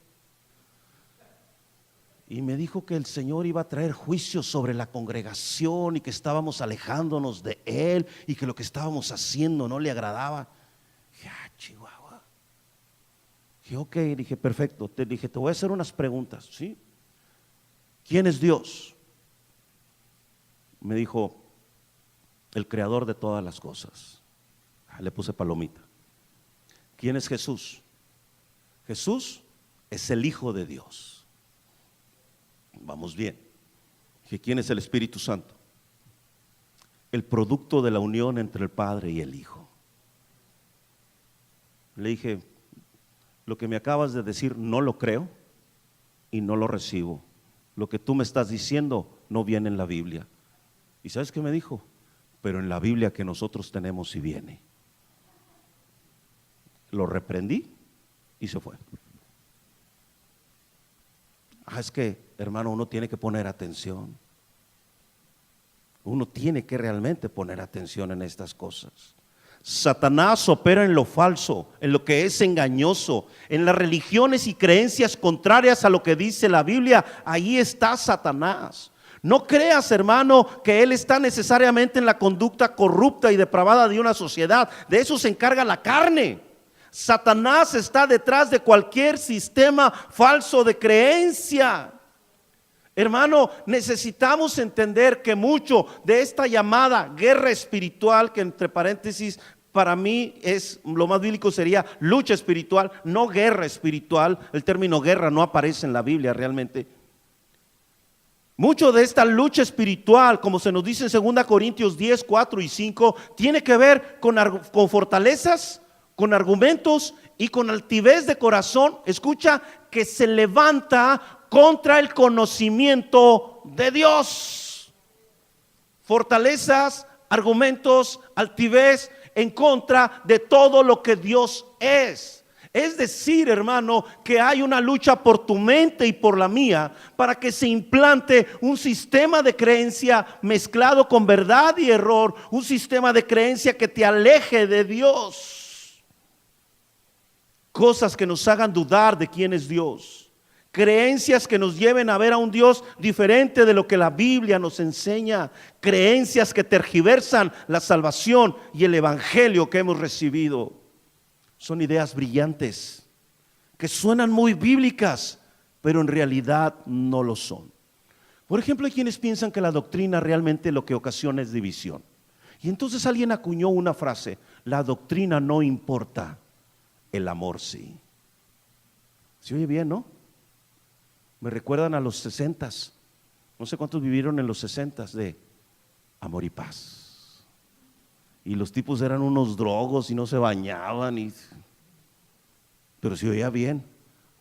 Y me dijo que el Señor iba a traer juicio sobre la congregación y que estábamos alejándonos de Él y que lo que estábamos haciendo no le agradaba. Dije, Chihuahua. Dije, ok, dije, perfecto, te voy a hacer unas preguntas, ¿sí? ¿Quién es Dios? Me dijo, el creador de todas las cosas. Le puse palomita. ¿Quién es Jesús? Jesús es el Hijo de Dios. Vamos bien. Dije, ¿quién es el Espíritu Santo? El producto de la unión entre el Padre y el Hijo. Le dije, lo que me acabas de decir no lo creo y no lo recibo. Lo que tú me estás diciendo no viene en la Biblia. ¿Y sabes qué me dijo? Pero en la Biblia que nosotros tenemos sí viene. Lo reprendí y se fue. Es que, hermano, uno tiene que poner atención. Uno tiene que realmente poner atención en estas cosas. Satanás opera en lo falso, en lo que es engañoso, en las religiones y creencias contrarias a lo que dice la Biblia. Ahí está Satanás. No creas, hermano, que él está necesariamente en la conducta corrupta y depravada de una sociedad. De eso se encarga la carne. Satanás está detrás de cualquier sistema falso de creencia. Hermano, necesitamos entender que mucho de esta llamada guerra espiritual, que entre paréntesis para mí es lo más bíblico, sería lucha espiritual, no guerra espiritual. El término guerra no aparece en la Biblia realmente. Mucho de esta lucha espiritual, como se nos dice en 2 Corintios 10, 4 y 5, tiene que ver con fortalezas, con argumentos y con altivez de corazón, escucha, que se levanta contra el conocimiento de Dios. Fortalezas, argumentos, altivez en contra de todo lo que Dios es. Es decir, hermano, que hay una lucha por tu mente y por la mía para que se implante un sistema de creencia mezclado con verdad y error, un sistema de creencia que te aleje de Dios. Cosas que nos hagan dudar de quién es Dios. Creencias que nos lleven a ver a un Dios diferente de lo que la Biblia nos enseña. Creencias que tergiversan la salvación y el evangelio que hemos recibido. Son ideas brillantes que suenan muy bíblicas, pero en realidad no lo son. Por ejemplo, hay quienes piensan que la doctrina realmente lo que ocasiona es división. Y entonces alguien acuñó una frase: la doctrina no importa, el amor sí. ¿Se oye bien, no? Me recuerdan a los 60s. No sé cuántos vivieron en los 60s de amor y paz. Y los tipos eran unos drogos y no se bañaban, pero se oía bien,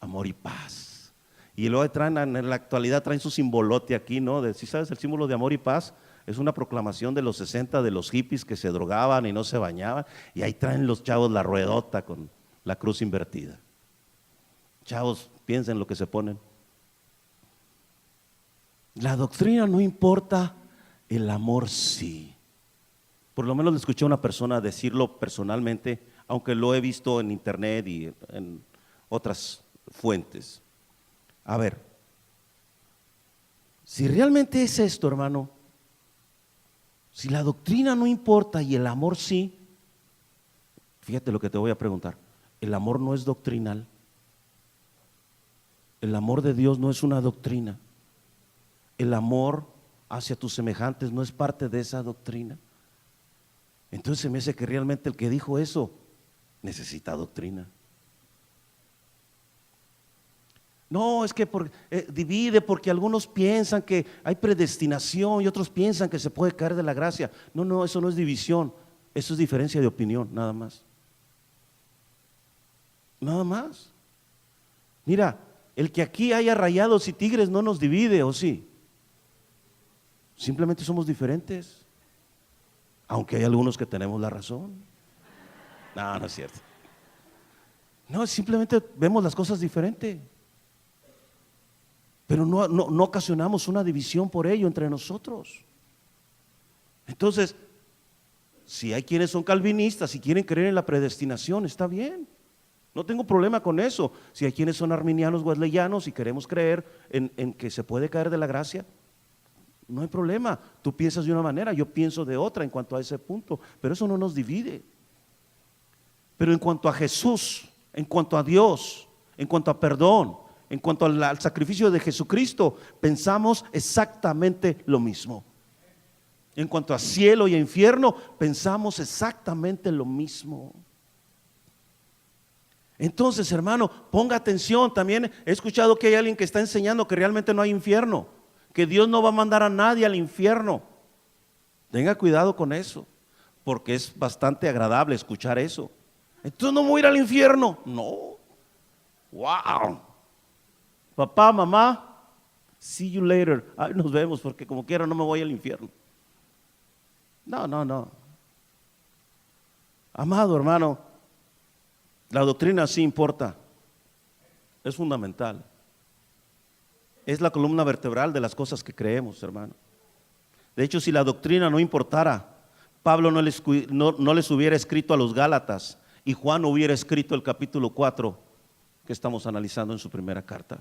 amor y paz. Y luego traen, en la actualidad traen su simbolote aquí, ¿no? ¿Sí sabes el símbolo de amor y paz? Es una proclamación de los 60 de los hippies que se drogaban y no se bañaban. Y ahí traen los chavos la ruedota con la cruz invertida. Chavos, piensen lo que se ponen. La doctrina no importa, el amor sí. Por lo menos le escuché a una persona decirlo personalmente, aunque lo he visto en internet y en otras fuentes. A ver, si realmente es esto, hermano, si la doctrina no importa y el amor sí, fíjate lo que te voy a preguntar, ¿el amor no es doctrinal? El amor de Dios no es una doctrina. El amor hacia tus semejantes no es parte de esa doctrina. Entonces se me hace que realmente el que dijo eso necesita doctrina. No, es que divide porque algunos piensan que hay predestinación y otros piensan que se puede caer de la gracia. No, eso no es división, Eso es diferencia de opinión, nada más. Nada más. Mira, el que aquí haya rayados y tigres no nos divide, ¿o sí? Simplemente somos diferentes. Aunque hay algunos que tenemos la razón. No, no es cierto. No, simplemente vemos las cosas diferente. Pero no ocasionamos una división por ello entre nosotros. Entonces, si hay quienes son calvinistas y quieren creer en la predestinación, está bien. No tengo problema con eso. Si hay quienes son arminianos, wesleyanos y queremos creer en que se puede caer de la gracia, no hay problema. Tú piensas de una manera, yo pienso de otra en cuanto a ese punto, pero eso no nos divide. Pero en cuanto a Jesús, en cuanto a Dios, en cuanto a perdón, en cuanto al sacrificio de Jesucristo, pensamos exactamente lo mismo. En cuanto a cielo y a infierno, pensamos exactamente lo mismo. Entonces, hermano, ponga atención. También he escuchado que hay alguien que está enseñando que realmente no hay infierno, que Dios no va a mandar a nadie al infierno. Tenga cuidado con eso, porque es bastante agradable escuchar eso. Entonces no voy a ir al infierno. No. Wow. Papá, mamá, see you later. Ay, nos vemos, porque como quiera no me voy al infierno. No. Amado hermano, la doctrina sí importa. Es fundamental. Es la columna vertebral de las cosas que creemos, hermano. De hecho, si la doctrina no importara, Pablo no les hubiera escrito a los Gálatas y Juan no hubiera escrito el capítulo 4 que estamos analizando en su primera carta.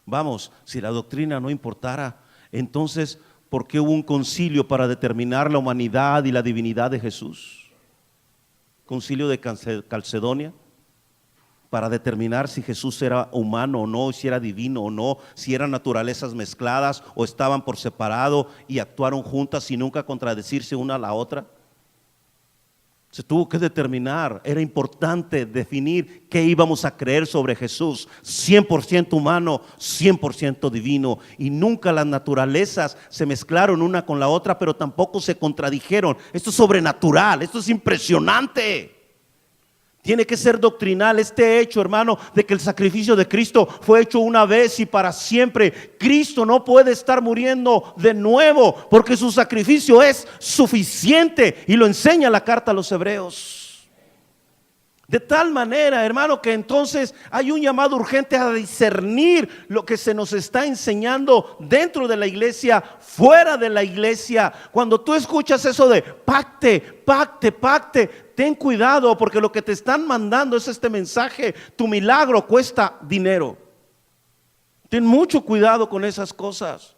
Vamos, si la doctrina no importara, entonces, ¿por qué hubo un concilio para determinar la humanidad y la divinidad de Jesús? Concilio de Calcedonia, para determinar si Jesús era humano o no, si era divino o no, si eran naturalezas mezcladas o estaban por separado y actuaron juntas sin nunca contradecirse una a la otra. Se tuvo que determinar, era importante definir qué íbamos a creer sobre Jesús, 100% humano, 100% divino, y nunca las naturalezas se mezclaron una con la otra, pero tampoco se contradijeron. Esto es sobrenatural, esto es impresionante. Tiene que ser doctrinal este hecho, hermano, de que el sacrificio de Cristo fue hecho una vez y para siempre. Cristo no puede estar muriendo de nuevo porque su sacrificio es suficiente, y lo enseña la carta a los Hebreos. De tal manera, hermano, que entonces hay un llamado urgente a discernir lo que se nos está enseñando dentro de la iglesia, fuera de la iglesia. Cuando tú escuchas eso de pacte, ten cuidado, porque lo que te están mandando es este mensaje: tu milagro cuesta dinero. Ten mucho cuidado con esas cosas.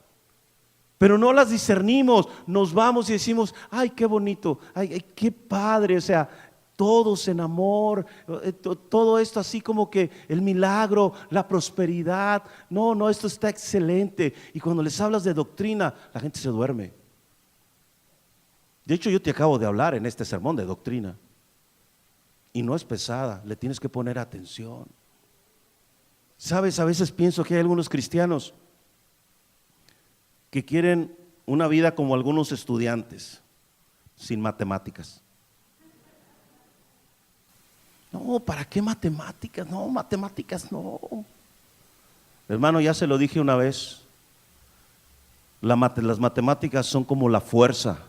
Pero no las discernimos, nos vamos y decimos: ay, qué bonito, ay, qué padre, o sea, todos en amor, todo esto así como que el milagro, la prosperidad. No, esto está excelente. Y cuando les hablas de doctrina, la gente se duerme. De hecho, yo te acabo de hablar en este sermón de doctrina, y no es pesada, le tienes que poner atención. Sabes, a veces pienso que hay algunos cristianos que quieren una vida como algunos estudiantes, sin matemáticas. No, ¿para qué matemáticas? No, matemáticas no. Hermano, ya se lo dije una vez, las matemáticas son como la fuerza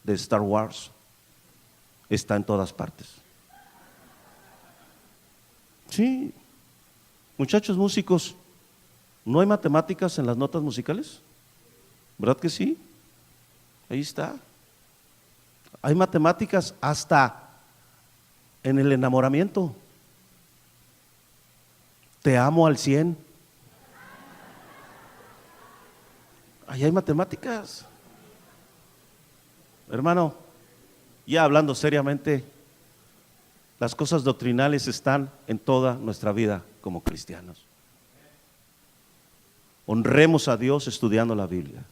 de Star Wars, está en todas partes. Sí, muchachos músicos, ¿no hay matemáticas en las notas musicales? ¿Verdad que sí? Ahí está. Hay matemáticas hasta en el enamoramiento. Te amo al 100. Ahí hay matemáticas. Hermano, ya hablando seriamente, las cosas doctrinales están en toda nuestra vida como cristianos. Honremos a Dios estudiando la Biblia.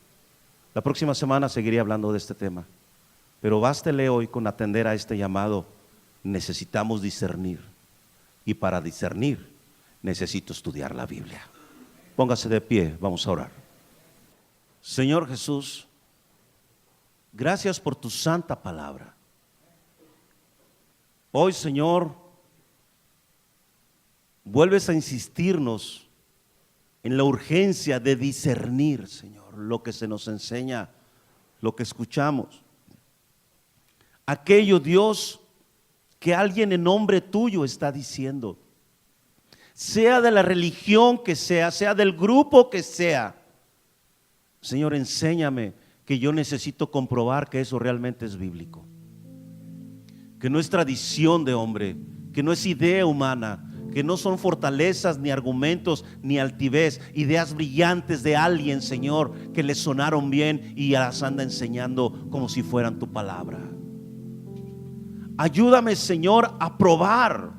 La próxima semana seguiré hablando de este tema, pero bástele hoy con atender a este llamado. Necesitamos discernir, y para discernir necesito estudiar la Biblia. Póngase de pie, vamos a orar. Señor Jesús, gracias por tu santa palabra. Hoy, Señor, vuelves a insistirnos en la urgencia de discernir, Señor, lo que se nos enseña, lo que escuchamos. Aquello, Dios, que alguien en nombre tuyo está diciendo, sea de la religión que sea del grupo que sea. Señor, enséñame que yo necesito comprobar que eso realmente es bíblico, que no es tradición de hombre, que no es idea humana, que no son fortalezas, ni argumentos, ni altivez, ideas brillantes de alguien, Señor, que le sonaron bien y las anda enseñando como si fueran tu palabra. Ayúdame, Señor, a probar,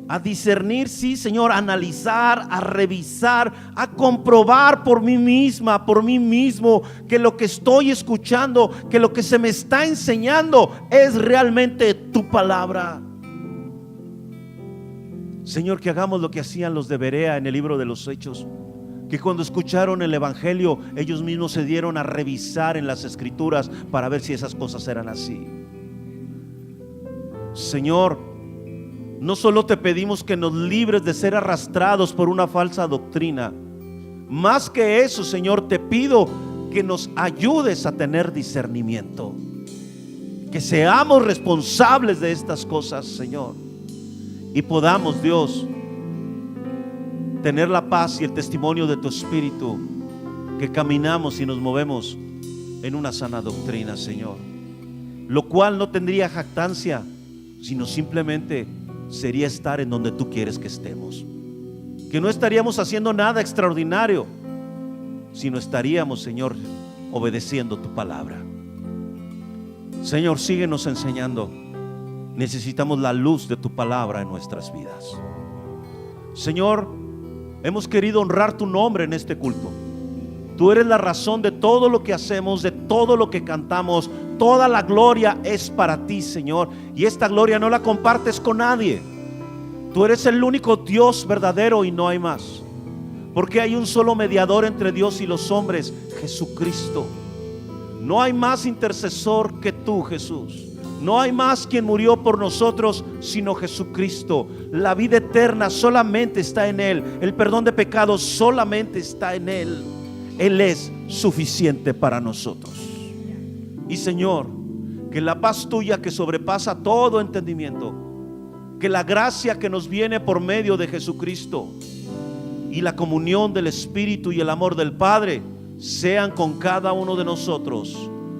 a discernir, sí, Señor, a analizar, a revisar, a comprobar por mí misma, por mí mismo, que lo que estoy escuchando, que lo que se me está enseñando es realmente tu palabra. Señor, que hagamos lo que hacían los de Berea en el libro de los Hechos, que cuando escucharon el evangelio, ellos mismos se dieron a revisar en las escrituras para ver si esas cosas eran así. Señor, no solo te pedimos que nos libres de ser arrastrados por una falsa doctrina, más que eso, Señor, te pido que nos ayudes a tener discernimiento, que seamos responsables de estas cosas, Señor, y podamos, Dios, tener la paz y el testimonio de tu Espíritu, que caminamos y nos movemos en una sana doctrina, Señor, lo cual no tendría jactancia, sino simplemente sería estar en donde tú quieres que estemos, que no estaríamos haciendo nada extraordinario, sino estaríamos, Señor, obedeciendo tu palabra. Señor, síguenos enseñando. Necesitamos la luz de tu palabra en nuestras vidas. Señor, hemos querido honrar tu nombre en este culto. Tú eres la razón de todo lo que hacemos, de todo lo que cantamos. Toda la gloria es para ti, Señor, y esta gloria no la compartes con nadie. Tú eres el único Dios verdadero y no hay más, porque hay un solo mediador entre Dios y los hombres, Jesucristo. No hay más intercesor que tú, Jesús. No hay más quien murió por nosotros sino Jesucristo. La vida eterna solamente está en Él. El perdón de pecados solamente está en Él. Él es suficiente para nosotros. Y Señor, que la paz tuya que sobrepasa todo entendimiento, que la gracia que nos viene por medio de Jesucristo y la comunión del Espíritu y el amor del Padre sean con cada uno de nosotros,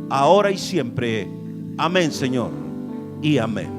ahora y siempre. Amén, Señor, y amén.